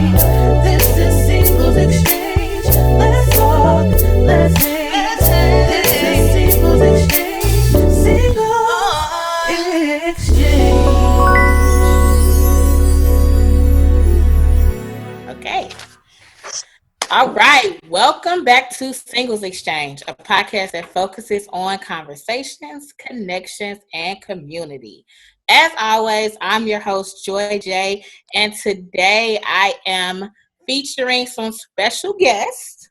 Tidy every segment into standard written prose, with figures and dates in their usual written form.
This is Singles Exchange. Let's talk, let's hang. This is Singles Exchange. Singles Exchange. Okay. All right. Welcome back to Singles Exchange, a podcast that focuses on conversations, connections, and community. As always, I'm your host, Joy J, and today I am featuring some special guests.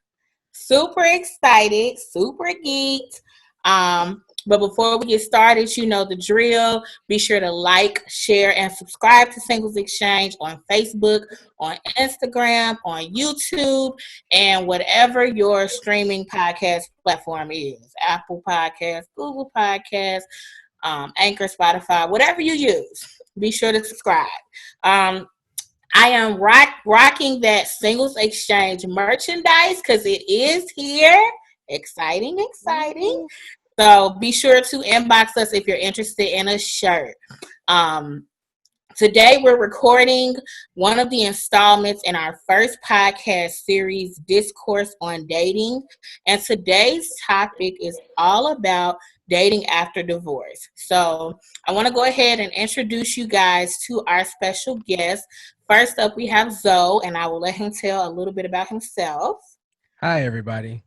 Super excited, super geeked. But before we get started, you know the drill. Be sure to like, share, and subscribe to Singles Exchange on Facebook, on Instagram, on YouTube, and whatever your streaming podcast platform is. Apple Podcasts, Google Podcasts, Anchor, Spotify, whatever you use. Be sure to subscribe. I am rocking that Singles Exchange merchandise because it is here. Exciting, exciting. So be sure to inbox us if you're interested in a shirt. Today we're recording one of the installments in our first podcast series, Discourse on Dating. And today's topic is all about dating after divorce. So I want to go ahead and introduce you guys to our special guest. First up, we have Zoe, and I will let him tell a little bit about himself. Hi, everybody.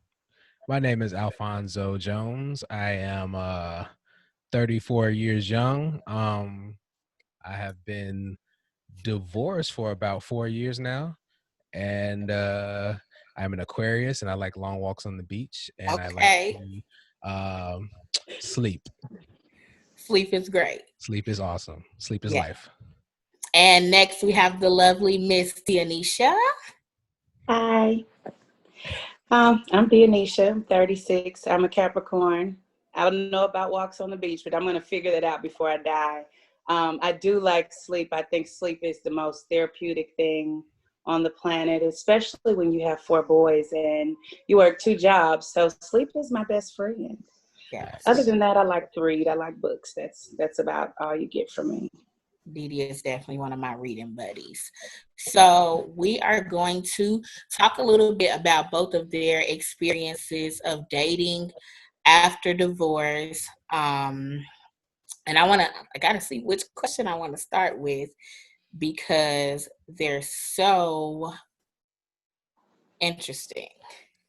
My name is Alfonzo Jones. I am 34 years young. I have been divorced for about 4 years now, and I'm an Aquarius, and I like long walks on the beach, and Okay. I like to sleep. Sleep is great. Sleep is awesome. Sleep is life. And next we have the lovely Miss DeAnisha. Hi. I'm DeAnisha. I'm 36. I'm a Capricorn. I don't know about walks on the beach, but I'm going to figure that out before I die. I do like sleep. I think sleep is the most therapeutic thing on the planet, especially when you have 4 boys and you work 2 jobs. So sleep is my best friend. Yes. Other than that, I like to read. I like books. That's about all you get from me. Didi is definitely one of my reading buddies. So we are going to talk a little bit about both of their experiences of dating after divorce. And I gotta see which question I want to start with because they're so interesting.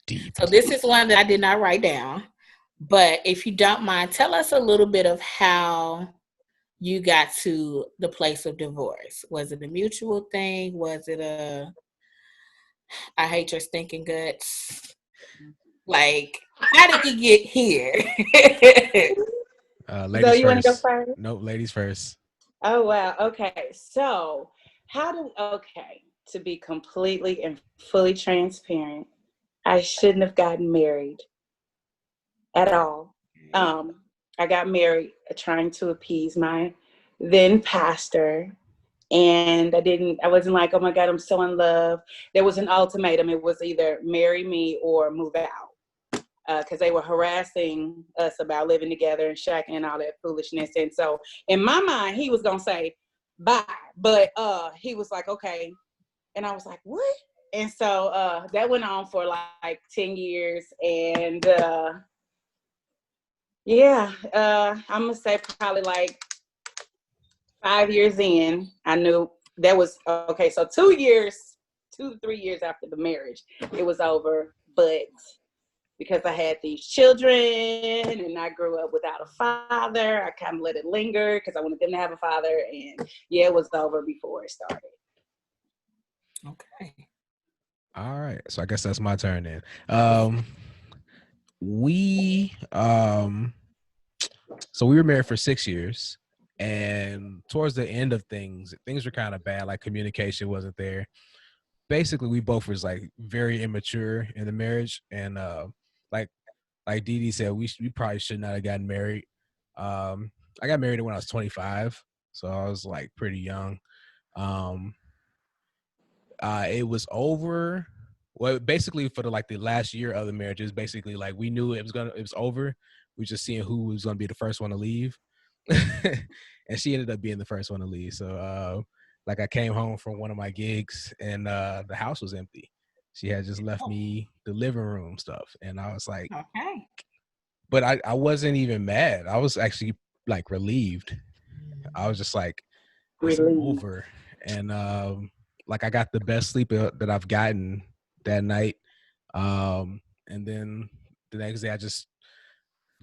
Deep. So this is one that I did not write down, but if you don't mind, tell us a little bit of how you got to the place of divorce. Was it a mutual thing? Was it I hate your stinking guts? Like, how did you get here? Ladies So you want to go first. first? Nope, ladies first. Oh, wow. Okay. So to be completely and fully transparent, I shouldn't have gotten married at all. I got married trying to appease my then pastor. And I wasn't like, oh my God, I'm so in love. There was an ultimatum. It was either marry me or move out. Because they were harassing us about living together and shacking and all that foolishness. And so in my mind, he was going to say bye. But he was like, okay. And I was like, what? And so that went on for like 10 years. And I'm going to say probably like 5 years in, I knew that was okay. So 2 to 3 years after the marriage, it was over. But because I had these children and I grew up without a father, I kind of let it linger because I wanted them to have a father. And it was over before it started. Okay. All right. So I guess that's my turn then. We were married for 6 years. And towards the end of things were kind of bad. Like communication wasn't there. Basically, we both was like very immature in the marriage. And like Didi said, we probably should not have gotten married. I got married when I was 25, so I was like pretty young. It was over. Well, basically for the last year of the marriage, is basically like we knew it was over. We were just seeing who was gonna be the first one to leave. And she ended up being the first one to leave. So Like I came home from one of my gigs and the house was empty. She had just left me the living room stuff. And I was like, Okay. but I wasn't even mad. I was actually like relieved. I was just like, it's Relieved. over. And like I got the best sleep that I've gotten that night. And then the next day I just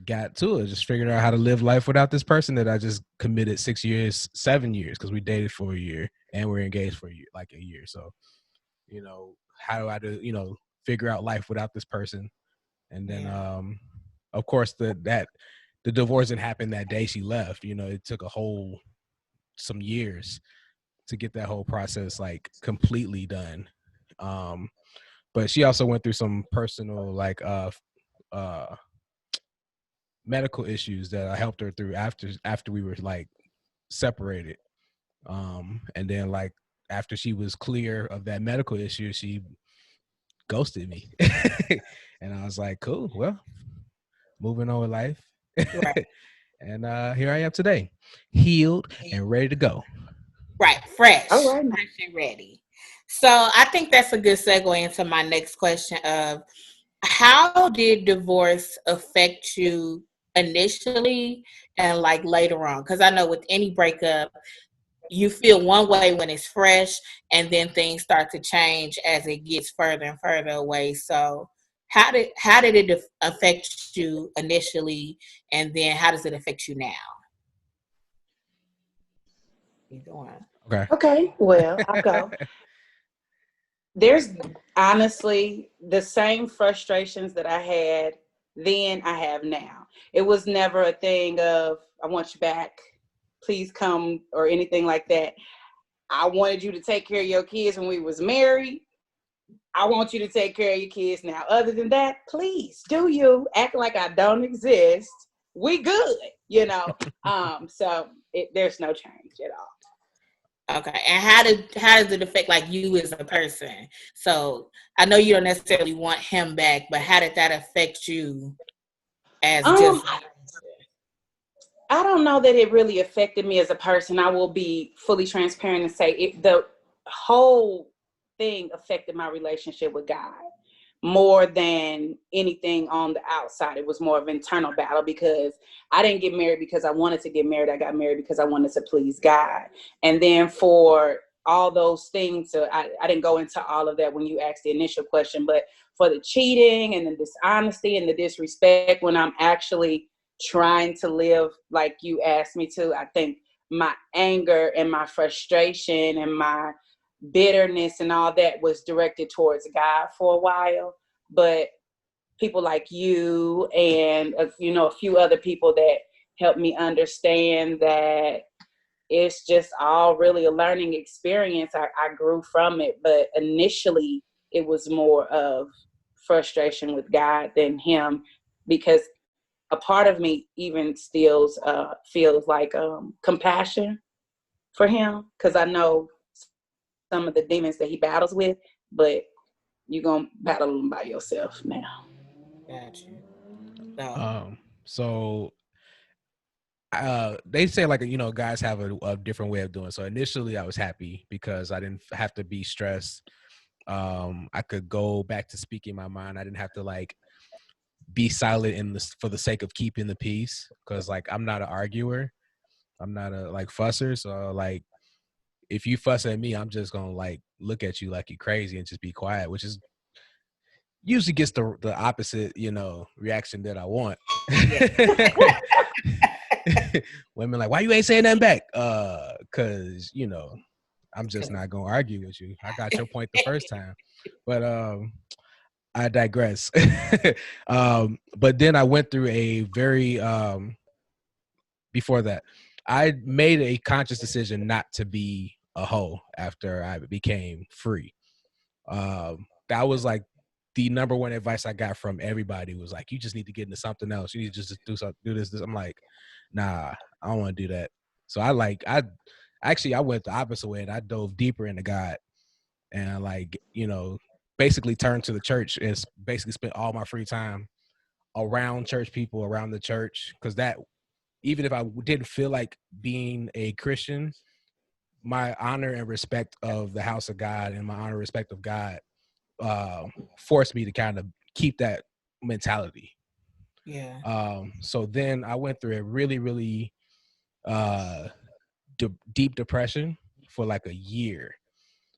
got to it, just figured out how to live life without this person that I just committed 6 years, 7 years, because we dated for a year and we're engaged for a year, like a year. So, you know, how do I figure out life without this person? And then of course the divorce didn't happen that day she left. You know, it took some years to get that whole process like completely done. But she also went through some personal like medical issues that I helped her through after we were like separated. And then like after she was clear of that medical issue, she ghosted me. And I was like, cool, well, moving on with life. Right. And here I am today, healed and ready to go. Right. Fresh. All right. Fresh and ready. So I think that's a good segue into my next question of how did divorce affect you initially and like later on? Because I know with any breakup, you feel one way when it's fresh, and then things start to change as it gets further and further away. So how did it affect you initially, and then how does it affect you now? You doing? Okay. Okay, well, I'll go. There's honestly the same frustrations that I had then I have now. It was never a thing of, I want you back, please come, or anything like that. I wanted you to take care of your kids when we was married. I want you to take care of your kids now. Other than that, please do you act like I don't exist. We good, you know. So there's no change at all. Okay. And how does it affect like you as a person? So I know you don't necessarily want him back, but how did that affect you as just I don't know that it really affected me as a person. I will be fully transparent and say the whole thing affected my relationship with God more than anything on the outside. It was more of an internal battle because I didn't get married because I wanted to get married. I got married because I wanted to please God. And then for all those things, I didn't go into all of that when you asked the initial question, but for the cheating and the dishonesty and the disrespect when I'm actually trying to live like you asked me to, I think my anger and my frustration and my bitterness and all that was directed towards God for a while. But people like you and a few other people that helped me understand that it's just all really a learning experience. I grew from it, but initially it was more of frustration with God than him, because a part of me even still feels like compassion for him, because I know some of the demons that he battles with, but you're going to battle them by yourself now. got you? So So they say like guys have a different way of doing. So initially I was happy because I didn't have to be stressed. I could go back to speaking my mind. I didn't have to like be silent for the sake of keeping the peace, because like I'm not an arguer, I'm not a like fusser. So like if you fuss at me, I'm just gonna like look at you like you're crazy and just be quiet, which is usually gets the opposite reaction that I want. Women like, why you ain't saying nothing back? Cause I'm just not gonna argue with you. I got your point the first time. But I digress. But then I went through a very before that, I made a conscious decision not to be a hoe after I became free. That was like the number one advice I got from everybody was like, you just need to get into something else. You need to just do something, do this. I'm like, nah, I don't want to do that. So I went the opposite way and I dove deeper into God and basically turned to the church and basically spent all my free time around church people, around the church. Cause that, even if I didn't feel like being a Christian, my honor and respect of the house of God and my honor and respect of God forced me to kind of keep that mentality. Yeah. So then I went through a really, really deep depression for like a year.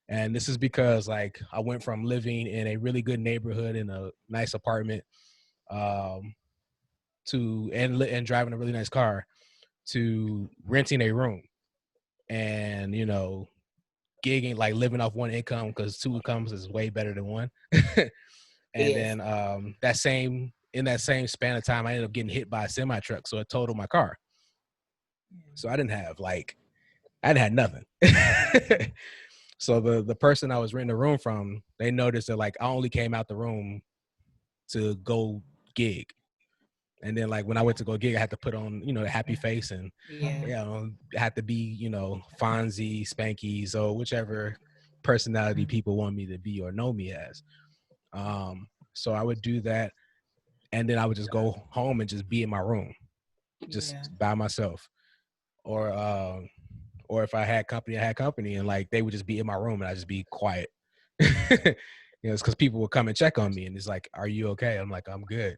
And this is because like I went from living in a really good neighborhood in a nice apartment to and driving a really nice car to renting a room and, you know, gigging, like living off one income because two incomes is way better than one. And Yes. then in that same span of time, I ended up getting hit by a semi truck, so it totaled my car. So I didn't have nothing. So the person I was renting the room from, they noticed that like I only came out the room to go gig. And then like when I went to go gig, I had to put on, you know, the happy face and Yeah. you know, had to be, you know, Fonzie, Spanky, so whichever personality people want me to be or know me as. So I would do that, and then I would just go home and just be in my room, just Yeah. by myself. Or if I had company, and like they would just be in my room and I'd just be quiet. You know, it's because people would come and check on me and it's like, "Are you okay?" I'm like, "I'm good."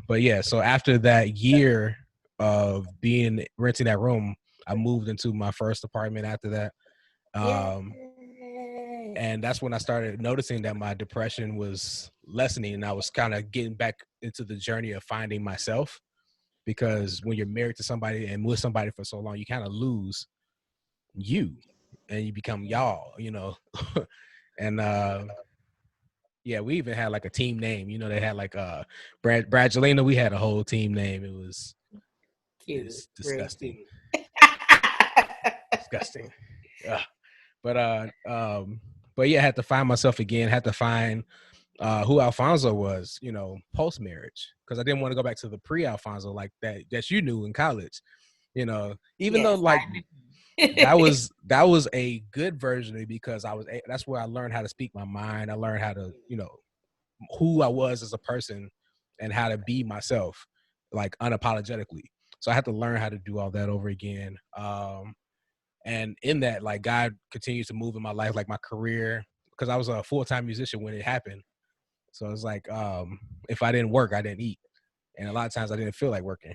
But yeah, so after that year of renting that room, I moved into my first apartment after that. And that's when I started noticing that my depression was lessening and I was kind of getting back into the journey of finding myself. Because when you're married to somebody and with somebody for so long, you kind of lose you and you become y'all, you know. And yeah, we even had like a team name, you know. They had like Bradgelina. We had a whole team name. Cute. It's Real disgusting. cute. Disgusting. Yeah. But yeah, I had to find myself again, had to find who Alfonzo was, you know, post marriage, because I didn't want to go back to the pre Alfonso like that you knew in college, you know, even though Yes, like that I was a good version of me because that's where I learned how to speak my mind. I learned how to, you know, who I was as a person and how to be myself, like unapologetically. So I had to learn how to do all that over again. And in that, like God continues to move in my life, like my career, because I was a full-time musician when it happened. So it's like, if I didn't work, I didn't eat. And a lot of times I didn't feel like working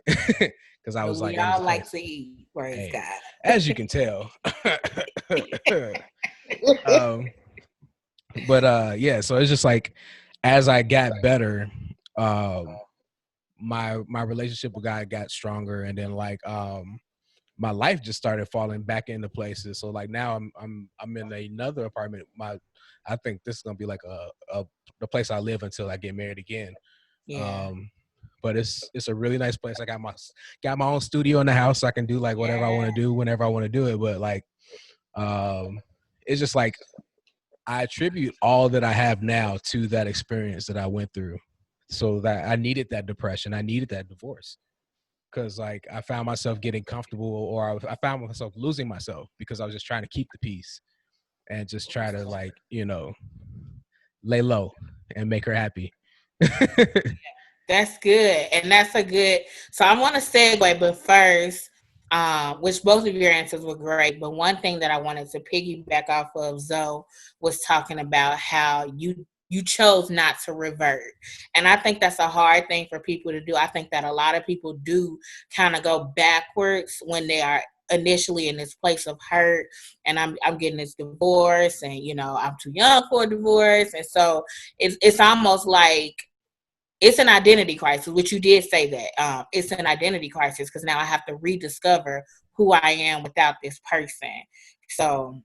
because I But was like we in this all like place. to eat. Praise Hey, God. as you can tell. um, but yeah, so it's just like as I got better, my relationship with God got stronger, and then like my life just started falling back into places. So like now I'm in another apartment. I think this is gonna be like the place I live until I get married again. Yeah. But it's a really nice place. I got my own studio in the house, so I can do like whatever I want to do whenever I want to do it. But like it's just like I attribute all that I have now to that experience that I went through. So that I needed that depression, I needed that divorce. Because like I found myself getting comfortable, or I found myself losing myself because I was just trying to keep the peace and just try to, like, you know, lay low and make her happy. That's good. And that's a good, so I want to segue, but first, which both of your answers were great, but one thing that I wanted to piggyback off of Zoe was talking about how you chose not to revert. And I think that's a hard thing for people to do. I think that a lot of people do kind of go backwards when they are initially in this place of hurt, and I'm getting this divorce, and you know, I'm too young for a divorce. And so it's almost like it's an identity crisis, which you did say that. It's an identity crisis because now I have to rediscover who I am without this person. So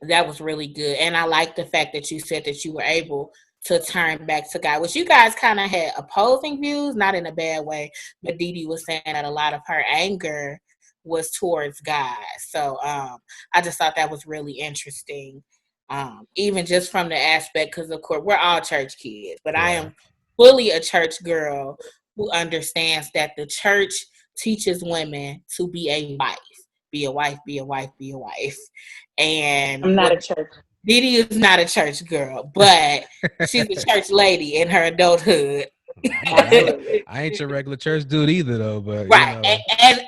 that was really good. And I like the fact that you said that you were able to turn back to God, which you guys kind of had opposing views, not in a bad way, but Dee Dee was saying that a lot of her anger was towards God. So I just thought that was really interesting. Even just from the aspect, because of course we're all church kids, but I Yeah. am fully a church girl who understands that the church teaches women to be a wife, be a wife, be a wife, be a wife. And I'm not what a church. Didi is not a church girl, but she's a church lady in her adulthood. Absolutely. I ain't your regular church dude either, though. But you Right. know,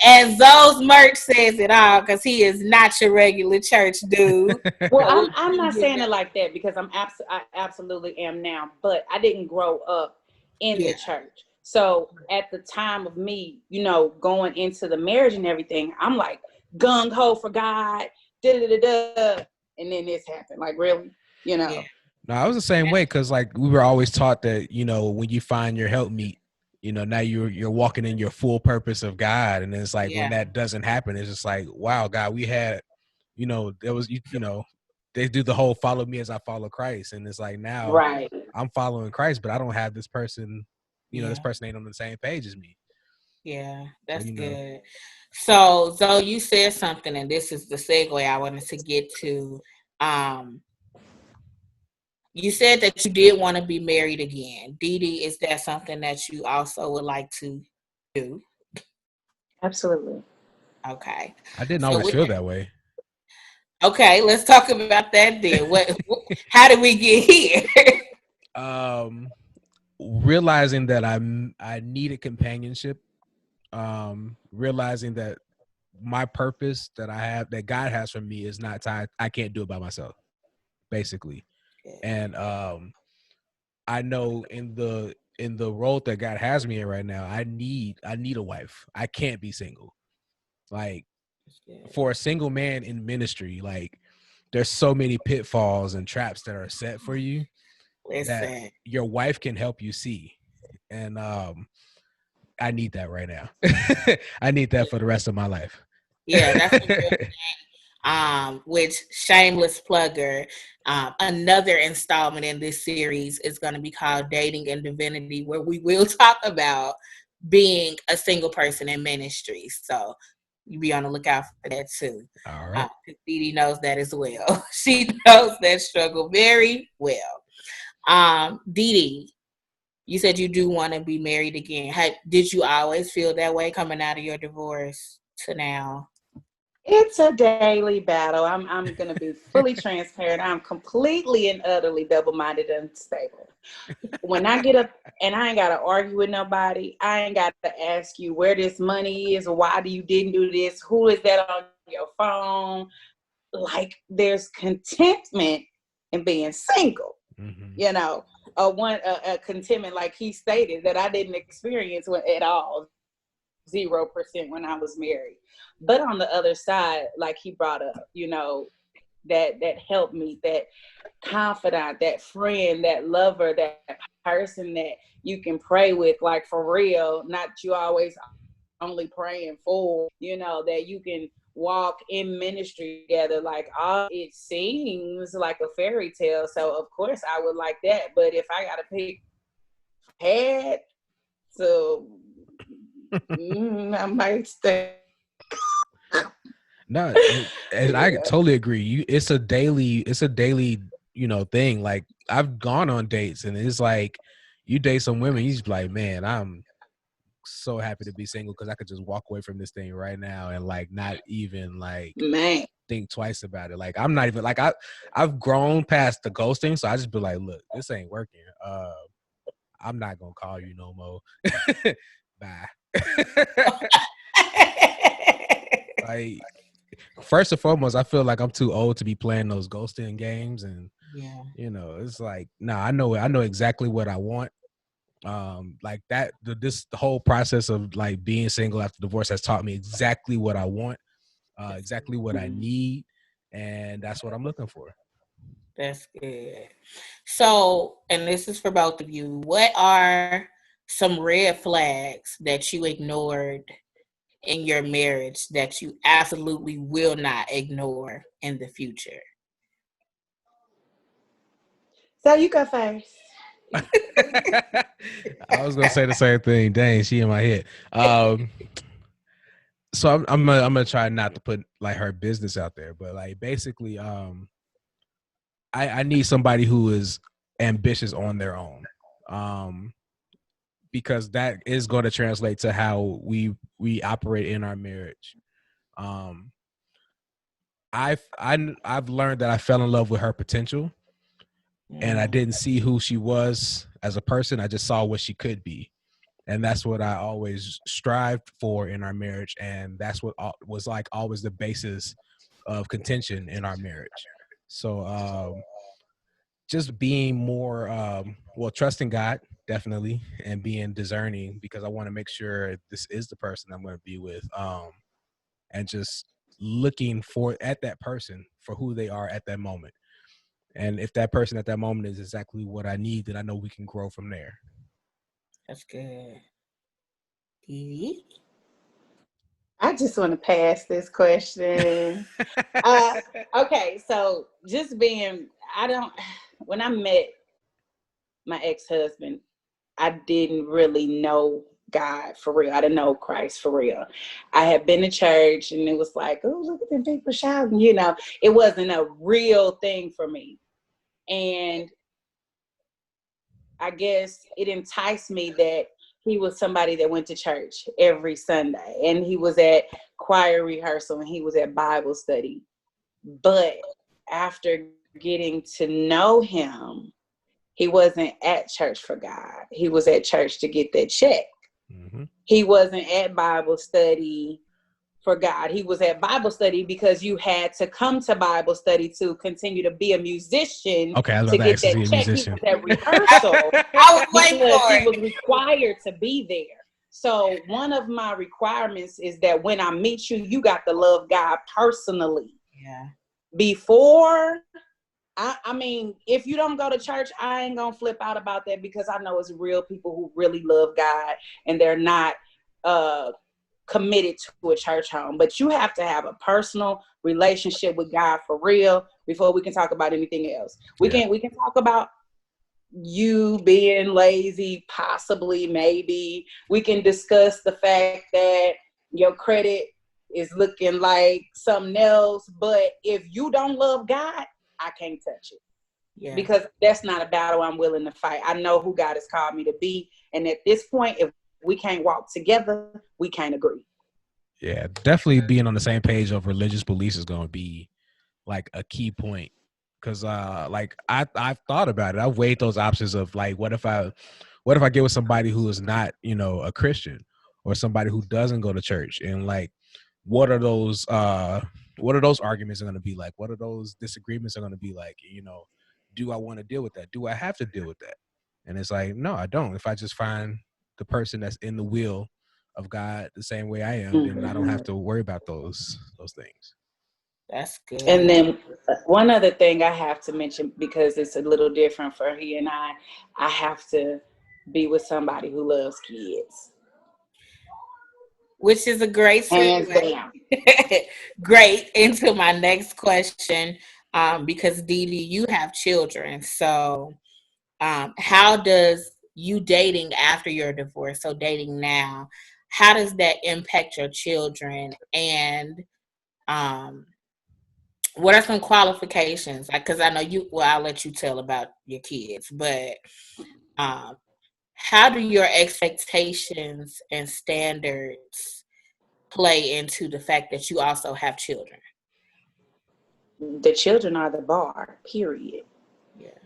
And Zoe's merch says it all because he is not your regular church dude. Well, So I'm not saying it like that because I absolutely am now, but I didn't grow up in Yeah. the church. So at the time of me, going into the marriage and everything, I'm like gung ho for God, da da da da, and then this happened. Like really, Yeah. no, I was the same way because like we were always taught that when you find your helpmeet, now you're walking in your full purpose of God, and it's like when Yeah. that doesn't happen, it's just like, wow, God, we had, there was, they do the whole follow me as I follow Christ, and it's like now right. I'm following Christ, but I don't have this person, Yeah. this person ain't on the same page as me. Yeah, that's So, good. So Zoe, you said something, and this is the segue I wanted to get to. You said that you did want to be married again. Dee, is that something that you also would like to do? Absolutely. Okay. I didn't So always feel that way. Okay, let's talk about that then. How did we get here? Realizing that I needed companionship, realizing that my purpose that God has for me is not tied. I can't do it by myself, basically. And I know in the role that God has me in right now, I need a wife. I can't be single. Like for a single man in ministry, like there's so many pitfalls and traps that are set for you that Listen. your wife can help you see. And I need that right now. I need that for the rest of my life. Yeah, that's a real thing. Which shameless plugger. Another installment in this series is going to be called Dating and Divinity, where we will talk about being a single person in ministry. So you be on the lookout for that too. All right. Dee knows that as well. She knows that struggle very well. Dee, you said you do want to be married again. Did you always feel that way coming out of your divorce to now? It's a daily battle. I'm gonna be fully transparent. I'm completely and utterly double-minded and unstable. When I get up and I ain't gotta argue with nobody, I ain't gotta ask you where this money is, or why you didn't do this, who is that on your phone? Like there's contentment in being single. Mm-hmm. A contentment like he stated that I didn't experience at all. 0% when I was married. But on the other side, like he brought up, that helped me, that confidant, that friend, that lover, that person that you can pray with, like for real, not you always only praying for, that you can walk in ministry together. Like all it seems like a fairy tale. So of course I would like that. But if I gotta pick head, so I might stay. No, and I totally agree. It's a daily, thing. Like I've gone on dates, and it's like you date some women, you just be like, man, I'm so happy to be single because I could just walk away from this thing right now and like not even like Man. think twice about it. Like I'm not even like I've grown past the ghosting, so I just be like, look, this ain't working. I'm not gonna call you no more. Bye. Like first and foremost, I feel like I'm too old to be playing those ghosting games, and it's like, I know exactly what I want. Like that, the whole process of like being single after divorce has taught me exactly what I want, exactly what I need, and that's what I'm looking for. That's good. So, and this is for both of you, what are some red flags that you ignored in your marriage that you absolutely will not ignore in the future? So you go first. I was gonna say the same thing. Dang, she in my head. So I'm gonna try not to put like her business out there, but like basically, I need somebody who is ambitious on their own, because that is going to translate to how we operate in our marriage. I've learned that I fell in love with her potential, and I didn't see who she was as a person. I just saw what she could be. And that's what I always strived for in our marriage. And that's what was like always the basis of contention in our marriage. So just being more, trusting God, definitely, and being discerning, because I want to make sure this is the person I'm going to be with. And just looking at that person for who they are at that moment. And if that person at that moment is exactly what I need, then I know we can grow from there. That's good. Dee? I just want to pass this question. Okay, so just being, when I met my ex-husband, I didn't really know God for real. I didn't know Christ for real. I had been to church and it was like, oh, look at the people shouting, it wasn't a real thing for me. And I guess it enticed me that he was somebody that went to church every Sunday and he was at choir rehearsal and he was at Bible study. But after getting to know him, he wasn't at church for God. He was at church to get that check. Mm-hmm. He wasn't at Bible study for God. He was at Bible study because you had to come to Bible study to continue to be a musician. Okay, I was to about to get ask to that see a check. musician. He was at rehearsal. I was waiting for He it. was required to be there. So one of my requirements is that when I meet you, you got to love God personally. Yeah. Before, I mean, if you don't go to church, I ain't gonna flip out about that because I know it's real people who really love God and they're not committed to a church home. But you have to have a personal relationship with God for real before we can talk about anything else. We can talk about you being lazy, possibly, maybe. We can discuss the fact that your credit is looking like something else. But if you don't love God, I can't touch it. Yeah. Because that's not a battle I'm willing to fight. I know who God has called me to be. And at this point, if we can't walk together, we can't agree. Yeah, definitely being on the same page of religious beliefs is going to be like a key point. Because I've thought about it. I've weighed those options of like, what if I get with somebody who is not, a Christian or somebody who doesn't go to church, and like, what are those arguments are going to be like? What are those disagreements are going to be like? Do I want to deal with that? Do I have to deal with that? And it's like, no, I don't. If I just find the person that's in the will of God the same way I am, then I don't have to worry about those things. That's good. And then one other thing I have to mention, because it's a little different for he and I have to be with somebody who loves kids. Which is a great segue. Great into my next question, because Dee, you have children. So how does you dating after your divorce, so dating now, how does that impact your children? And what are some qualifications? Like, because I know I'll let you tell about your kids, but how do your expectations and standards play into the fact that you also have children? The children are the bar, period.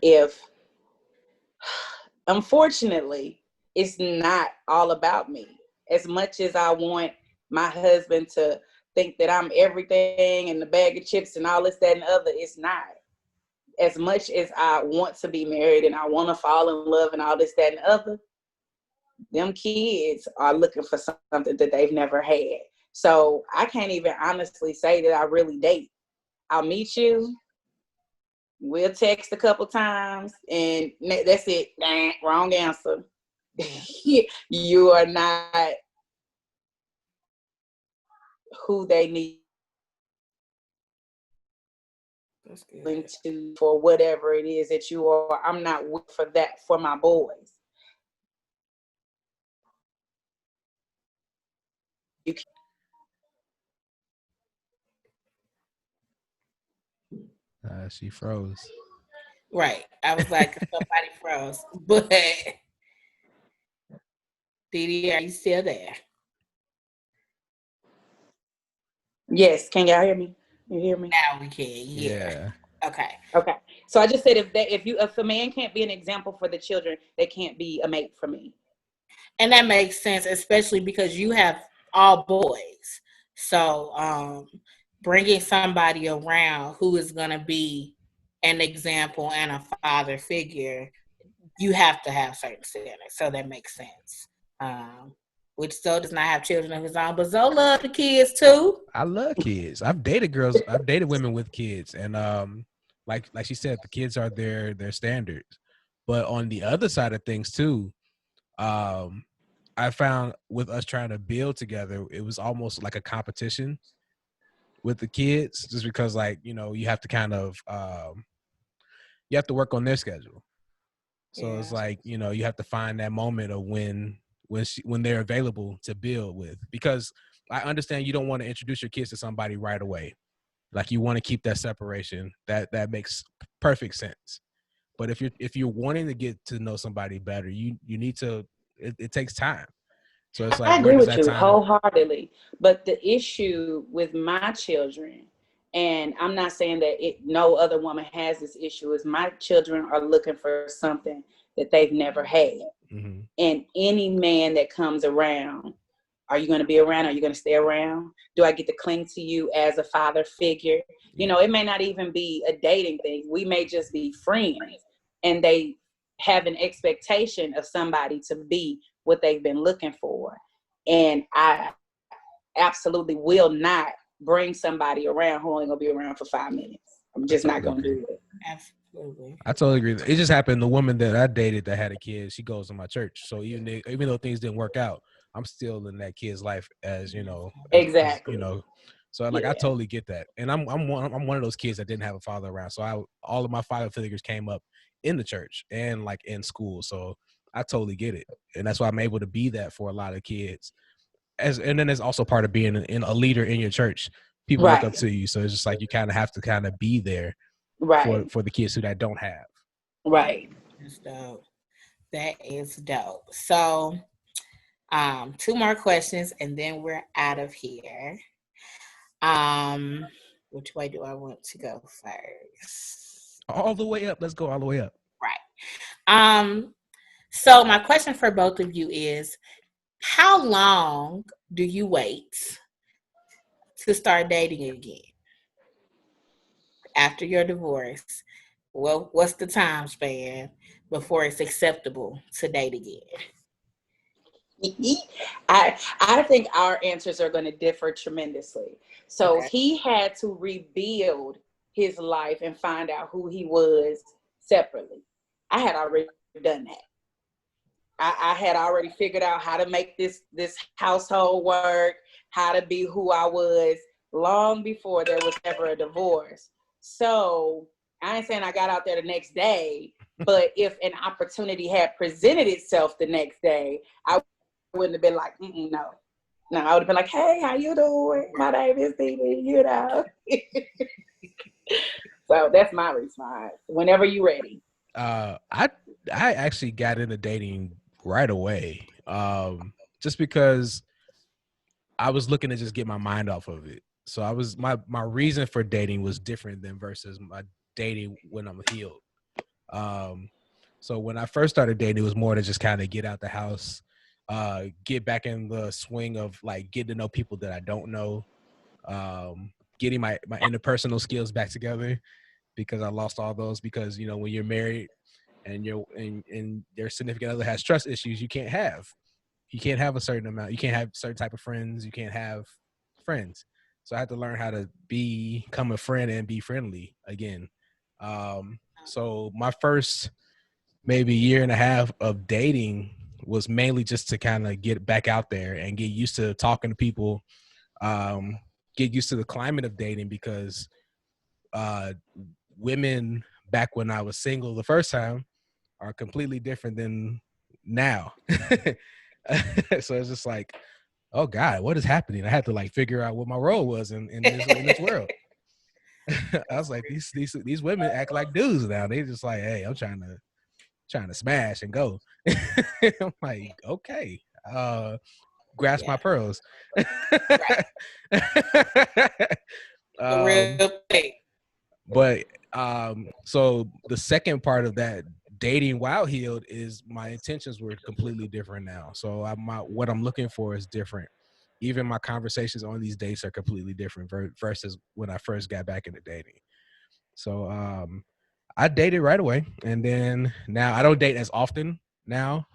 Yeah. Unfortunately, it's not all about me. As much as I want my husband to think that I'm everything and the bag of chips and all this, that, and the other, it's not. As much as I want to be married and I want to fall in love and all this, that, and the other, them kids are looking for something that they've never had. So I can't even honestly say that I really date. I'll meet you. We'll text a couple times and that's it. Wrong answer. You are not who they need to for whatever it is that you are. I'm not for that for my boys. She froze. Right. I was like, somebody froze. But Dee, are you still there? Yes. Can y'all hear me? You hear me? Now we can. Yeah. Okay. So I just said if a man can't be an example for the children, they can't be a mate for me. And that makes sense, especially because you have all boys. So bringing somebody around who is going to be an example and a father figure, you have to have certain standards. So that makes sense. Which Zoe does not have children of his own, but Zoe loves the kids too. I love kids. I've dated girls. I've dated women with kids, and like she said, the kids are their standards. But on the other side of things too, I found with us trying to build together, it was almost like a competition with the kids, just because like you have to kind of you have to work on their schedule. So it's like you have to find that moment of when they're available to build with, because I understand you don't want to introduce your kids to somebody right away. Like you want to keep that separation. That makes perfect sense. But if you're wanting to get to know somebody better, you need to. It takes time. So it's like, I where agree does with that you time? wholeheartedly. But the issue with my children, and I'm not saying that no other woman has this issue, is my children are looking for something that they've never had. Mm-hmm. And any man that comes around, are you going to be around? Are you going to stay around? Do I get to cling to you as a father figure? It may not even be a dating thing. We may just be friends. And they have an expectation of somebody to be what they've been looking for. And I absolutely will not bring somebody around who only going to be around for 5 minutes. I'm just not going to do it. Absolutely. I totally agree. It just happened. The woman that I dated that had a kid, she goes to my church. So even though things didn't work out, I'm still in that kid's life as Exactly. So like I totally get that. And I'm one of those kids that didn't have a father around. So all of my father figures came up in the church and like in school. So I totally get it. And that's why I'm able to be that for a lot of kids. And then there's also part of being in a leader in your church. People look up to you. So it's just like you kind of have to kind of be there for the kids who that don't have. Right. That's dope. That is dope. So 2 more questions and then we're out of here. Which way do I want to go first? All the way up. Let's go all the way up. Right. So my question for both of you is, how long do you wait to start dating again after your divorce? Well, what's the time span before it's acceptable to date again? I think our answers are going to differ tremendously. So Okay. he had to rebuild his life and find out who he was separately. I had already done that. I had already figured out how to make this household work, how to be who I was long before there was ever a divorce. So I ain't saying I got out there the next day, but if an opportunity had presented itself the next day, I wouldn't have been like, no. No, I would have been like, hey, how you doing? My name is Dee. So that's my response. Whenever you're ready. I actually got into dating right away. Just because I was looking to just get my mind off of it. So I was my reason for dating was different than versus my dating when I'm healed. So when I first started dating, it was more to just kind of get out the house, get back in the swing of like getting to know people that I don't know, getting my interpersonal skills back together, because I lost all those. Because when you're married and your significant other has trust issues, you can't have a certain amount. You can't have certain type of friends. You can't have friends. So I had to learn how to become a friend and be friendly again. So my first maybe year and a half of dating was mainly just to kind of get back out there and get used to talking to people, get used to the climate of dating, because women back when I was single the first time are completely different than now. So it's just like, oh God, what is happening? I had to like figure out what my role was in this world. I was like, these women act like dudes now. They just like, hey, I'm trying to smash and go. I'm like, okay, grasp my pearls. The real thing. But So the second part of that dating while healed is my intentions were completely different now. So what I'm looking for is different. Even my conversations on these dates are completely different versus when I first got back into dating. So I dated right away, and then now I don't date as often now.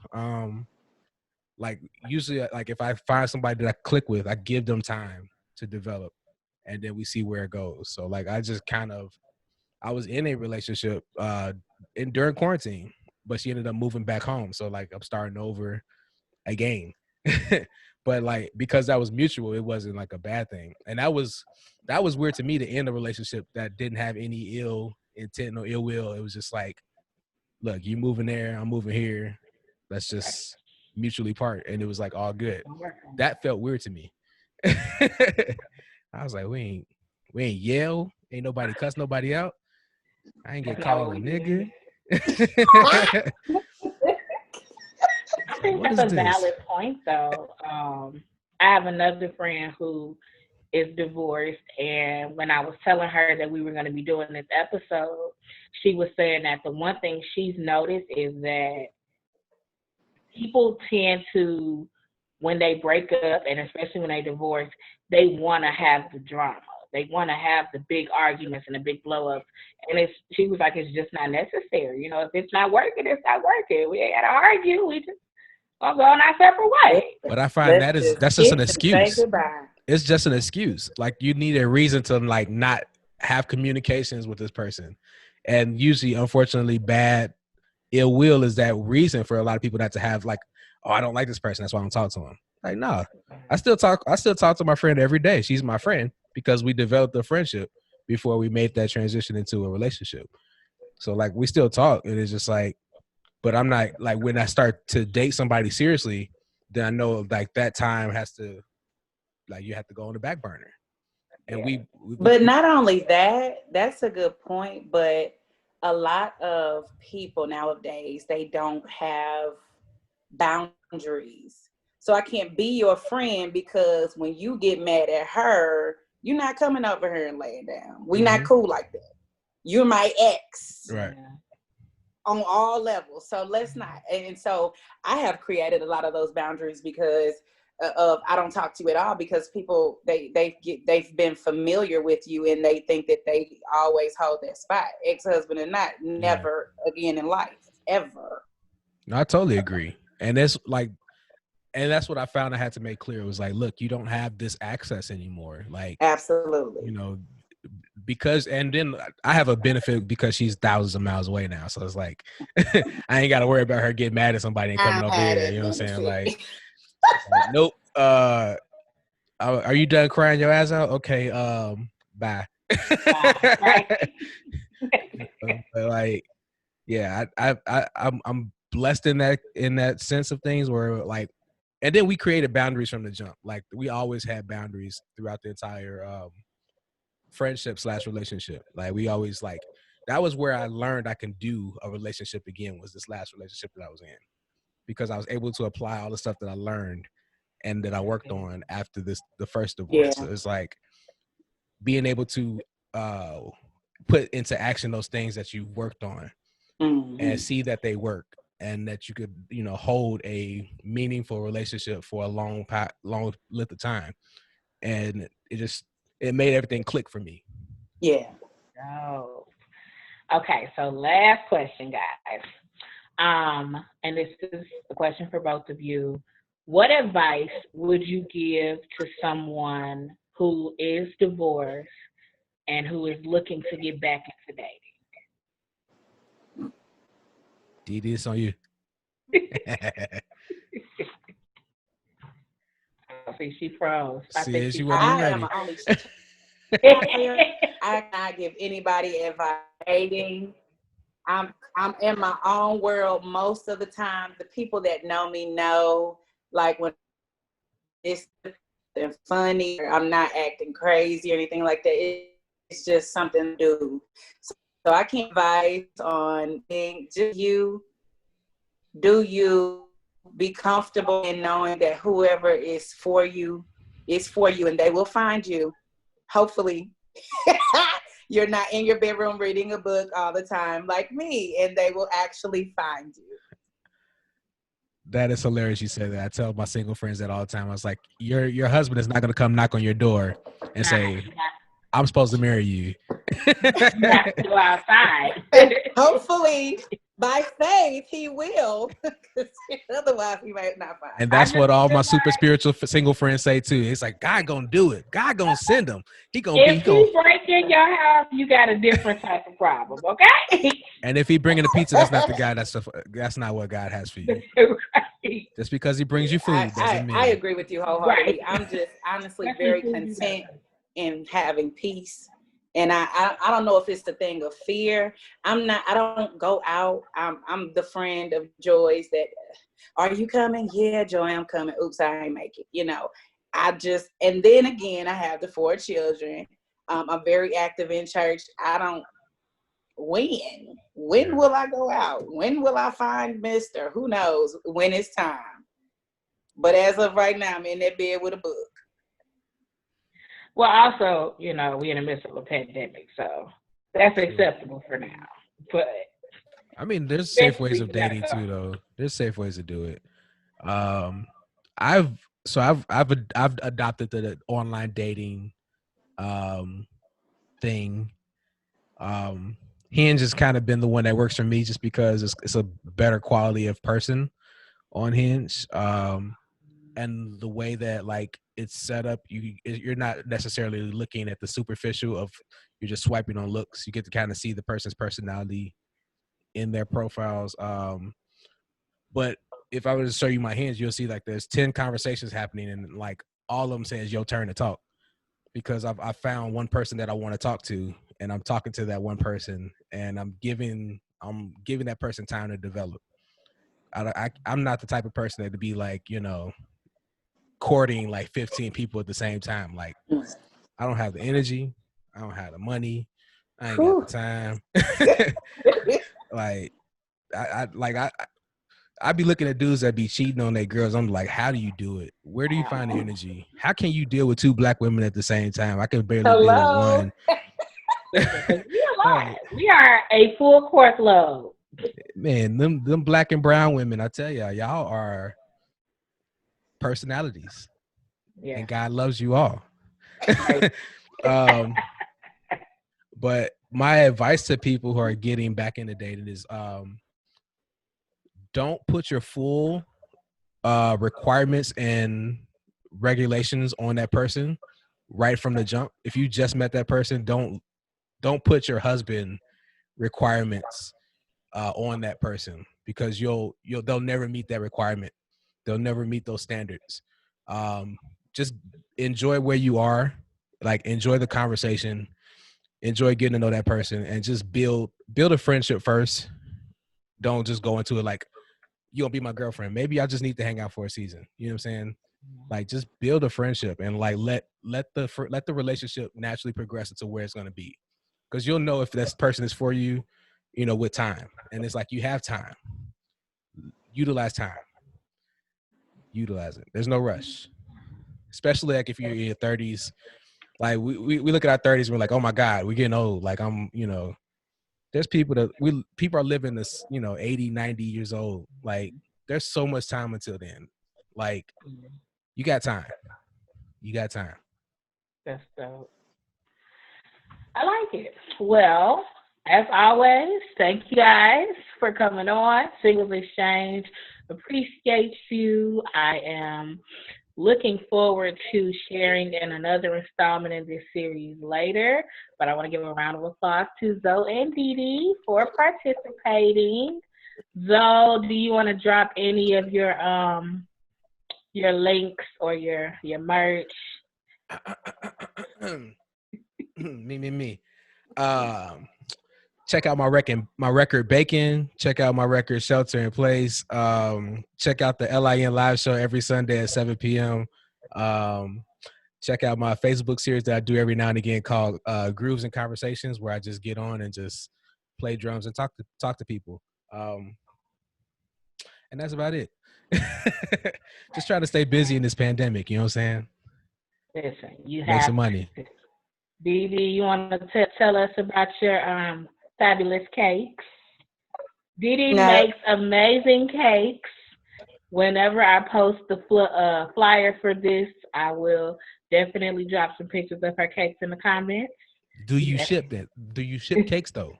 Like usually, like if I find somebody that I click with, I give them time to develop, and then we see where it goes. So like I just I was in a relationship during quarantine, but she ended up moving back home. So like I'm starting over again. But like because that was mutual, it wasn't like a bad thing. And that was weird to me to end a relationship that didn't have any ill intent or ill will. It was just like, look, you moving there, I'm moving here. Let's just mutually part. And it was like all good. That felt weird to me. I was like, we ain't yell, ain't nobody cuss nobody out. I ain't get called a nigga. I think What that's a is this? valid point, though. I have another friend who is divorced, and when I was telling her that we were going to be doing this episode, she was saying that the one thing she's noticed is that people tend to, when they break up, and especially when they divorce, they want to have the drama. They want to have the big arguments and the big blow-ups. And she was like, it's just not necessary. You know, if it's not working, it's not working. We ain't got to argue. We just gonna go on our separate way. But I find Let's that's just an kiss and say excuse. goodbye. It's just an excuse. Like you need a reason to like not have communications with this person. And usually, unfortunately, bad ill will is that reason for a lot of people not to have like, oh, I don't like this person. That's why I don't talk to him. Like, no, I still talk to my friend every day. She's my friend because we developed a friendship before we made that transition into a relationship. So like we still talk. And it's just like, but I'm not like when I start to date somebody seriously, then I know like that time has to like you have to go on the back burner. And we But not only that, that's a good point, but a lot of people nowadays, they don't have boundaries. So I can't be your friend because when you get mad at her, you're not coming over here and laying down. We not cool like that. You're my ex. right. On all levels. So let's not. And so I have created a lot of those boundaries because of I don't talk to you at all because people they've been familiar with you and they think that they always hold that spot. Ex-husband or not, never again in life, ever. No, I totally agree. And that's like, and that's what I found I had to make clear. It was like, look, you don't have this access anymore. Like, Absolutely. you know, because, and then I have a benefit because she's thousands of miles away now. So it's like, I ain't got to worry about her getting mad at somebody and coming over here. You know what I'm saying? Like, nope. Are you done crying your ass out? Okay. Bye. But like, yeah, I'm blessed in that sense of things where like, and then we created boundaries from the jump. Like we always had boundaries throughout the entire friendship / relationship. Like we always like, that was where I learned I can do a relationship again, was this last relationship that I was in, because I was able to apply all the stuff that I learned and that I worked on after the first divorce. Yeah. So it's like being able to put into action those things that you worked on and see that they work and that you could, you know, hold a meaningful relationship for a long length of time. And it made everything click for me. Yeah. Oh. Okay, so last question, guys. And this is a question for both of you. What advice would you give to someone who is divorced and who is looking to get back into dating? DD, it's on you. See, she froze. See, she wasn't ready. I cannot give anybody advice. Dating. I'm in my own world most of the time. The people that know me know, like when it's funny, or I'm not acting crazy or anything like that. It's just something to do. So I can't advise on being just you. Do you be comfortable in knowing that whoever is for you, and they will find you. Hopefully, You're not in your bedroom reading a book all the time like me, and they will actually find you. That is hilarious. You said that. I tell my single friends that all the time. I was like, your husband is not going to come knock on your door and say, I'm supposed to marry you. You have to go outside. Hopefully, by faith, he will. Otherwise, he might not find. And that's what all my super spiritual single friends say too. It's like, God gonna do it. God gonna send him. He gonna if he break in your house, you got a different type of problem, okay? And if he bringing a pizza, that's not the guy. That's not what God has for you. Right. Just because he brings you food doesn't mean. I agree with you wholeheartedly. Right. I'm just honestly very content in having peace. And I don't know if it's the thing of fear. I don't go out. I'm the friend of Joy's that, are you coming? Yeah, Joy, I'm coming. Oops, I ain't make it. You know, and then again, I have the 4 children. I'm very active in church. I don't, when will I go out? When will I find Mr.? Who knows when it's time. But as of right now, I'm in that bed with a book. Well, also, you know, we're in the midst of a pandemic, so that's acceptable for now. But I mean, there's safe ways of dating too, though. There's safe ways to do it. I've adopted the online dating thing. Hinge has kind of been the one that works for me, just because it's a better quality of person on Hinge. And the way that like it's set up, you're not necessarily looking at the superficial of, you're just swiping on looks. You get to kind of see the person's personality in their profiles. But if I were to show you my Hinge, you'll see like there's 10 conversations happening, and like all of them says your turn to talk, because I found one person that I want to talk to, and I'm talking to that one person, and I'm giving that person time to develop. I'm not the type of person that to be like, you know, courting like 15 people at the same time. Like, I don't have the energy. I don't have the money. I ain't got the time. I be looking at dudes that be cheating on their girls. I'm like, how do you do it? Where do you find the energy? How can you deal with 2 black women at the same time? I can barely deal with one. We are a full course load. Man, them black and brown women, I tell y'all are personalities. Yeah. And God loves you all. But my advice to people who are getting back into dating is don't put your full requirements and regulations on that person right from the jump. If you just met that person, don't put your husband requirements on that person, because they'll never meet that requirement. They'll never meet those standards. Just enjoy where you are, like enjoy the conversation, enjoy getting to know that person, and just build a friendship first. Don't just go into it like, you'll be my girlfriend. Maybe I just need to hang out for a season. You know what I'm saying? Like, just build a friendship and like let the relationship naturally progress into where it's going to be, because you'll know if this person is for you, you know, with time. And it's like, you have time. Utilize time. Utilize it. There's no rush, especially like if you're in your 30s. Like we look at our 30s, we're like, oh my God, we're getting old. Like, I'm, you know, there's people are living this, you know, 80, 90 years old. Like, there's so much time until then. Like, you got time. You got time. That's dope. I like it. Well, as always, thank you guys for coming on Singles Exchange. Appreciate you. I am looking forward to sharing in another installment in this series later, but I want to give a round of applause to Zoe and Dee for participating. Zoe, do you want to drop any of your links or your merch? Me. Check out my record Bacon. Check out my record Shelter in Place. Check out the LIN live show every Sunday at 7 p.m. Check out my Facebook series that I do every now and again called Grooves and Conversations, where I just get on and just play drums and talk to people. And that's about it. Just trying to stay busy in this pandemic. You know what I'm saying? Listen, make some money. Dee Dee, you want to tell us about your fabulous cakes? Dee Dee No. makes amazing cakes. Whenever I post the flyer for this, I will definitely drop some pictures of her cakes in the comments. Do you Yes. ship it? Do you ship cakes though?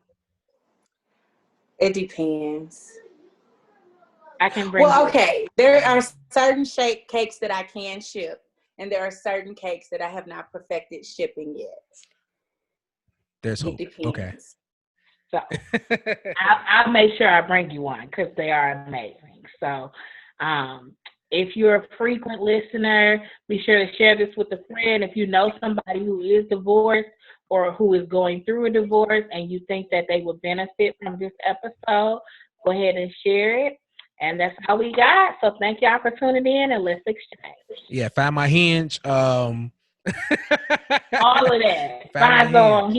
It depends. I can bring Well, you. okay. There are certain shape cakes that I can ship, and there are certain cakes that I have not perfected shipping yet. There's It hope. Okay. depends. So I'll make sure I bring you one because they are amazing. So if you're a frequent listener, be sure to share this with a friend. If you know somebody who is divorced or who is going through a divorce and you think that they would benefit from this episode, go ahead and share it. And that's all we got. So thank y'all for tuning in and let's exchange. Yeah, find my hinge. All of that. Find my Fonzo on hinge.